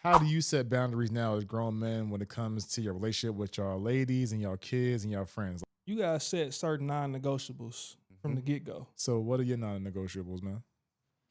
How do you set boundaries now as grown men when it comes to your relationship with your ladies and your kids and your friends? You gotta set certain non-negotiables from Mhm. the get-go. So, what are your non-negotiables, man?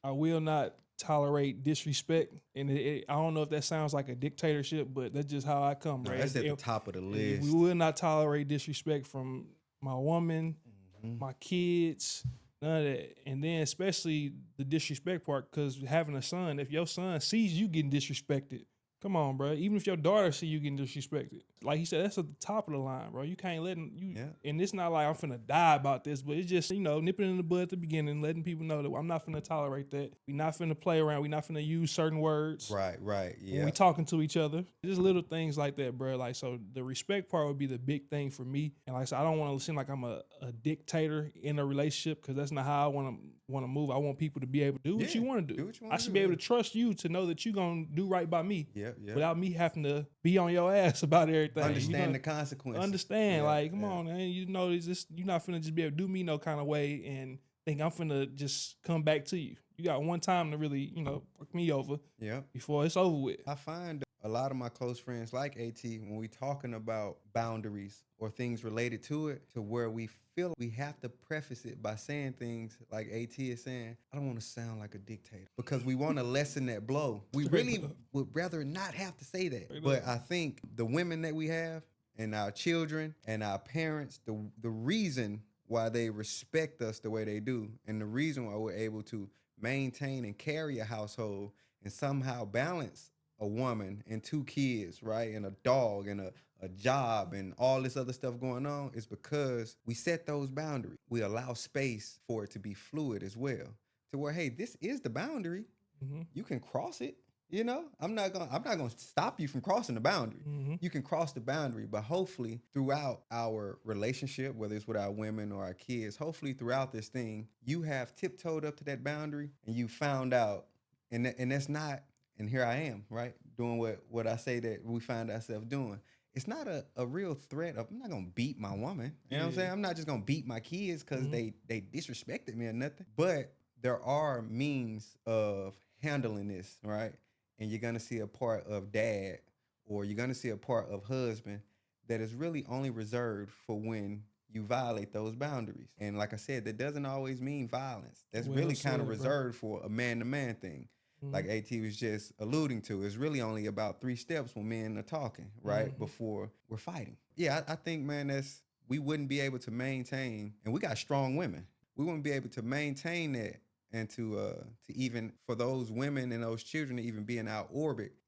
I will not tolerate disrespect, and I don't know if that sounds like a dictatorship, but that's just how I come, No, right? that's at the top of the We list. will not tolerate disrespect from my woman, Mhm. my kids, none of that. And then especially the disrespect part, because having a son, if your son sees you getting disrespected, come on, bro. Even if your daughter see you getting disrespected, like he said, that's at the top of the line, bro. You can't let you. Yeah. And it's not like I'm finna die about this, but it's just nipping in the bud at the beginning, letting people know that I'm not finna tolerate that. We not finna play around. We not finna use certain words Right. when we Yeah. talking to each other. Just little things like that, bro. Like, so the respect part would be the big thing for me. And like I said, I don't want to seem like I'm a dictator in a relationship, because that's not how I want to move. I want people to be able to do what Yeah. you want to Do do. what you I want to should do. be able Yeah. to trust you to know that you're gonna do right by me Yeah. without me having to be on your ass about everything. Understand the consequences. Understand, Yeah, like, come yeah. on, man. It's just you're not finna just be able to do me no kind of way and think I'm finna just come back to you. You got one time to really, fuck me over Yeah. before it's over with. I find a lot of my close friends like AT, when we talking about boundaries or things related to it, to where we feel we have to preface it by saying things like AT is saying, I don't want to sound like a dictator, because we want to lessen that blow. We Straight really up. would rather not have to say that. Straight But up. I think the women that we have and our children and our parents, the reason why they respect us the way they do, and the reason why we're able to maintain and carry a household and somehow balance a woman and two kids, right? And a dog and a job and all this other stuff going on, is because we set those boundaries. We allow space for it to be fluid as well. To where, hey, this is the boundary. Mm-hmm. You can cross it. I'm not gonna stop you from crossing the boundary. Mm-hmm. You can cross the boundary, but hopefully throughout our relationship, whether it's with our women or our kids, hopefully throughout this thing, you have tiptoed up to that boundary and you found out, and that's not, and here I am, right? Doing what I say that we find ourselves doing. It's not a real threat of, I'm not gonna beat my woman. You know what I'm Yeah. saying? I'm not just gonna beat my kids because Mhm. they disrespected me or nothing. But there are means of handling this, right? And you're gonna see a part of dad, or you're gonna see a part of husband, that is really only reserved for when you violate those boundaries. And like I said, that doesn't always mean violence. That's Well really kind of said, bro. reserved for a man to man thing. Mhm. Like AT was just alluding to, it's really only about three steps when men are talking, right? Mhm. Before we're fighting. Yeah, I think, man, we wouldn't be able to maintain, and we got strong women. We wouldn't be able to maintain that, and to even for those women and those children to even be in our orbit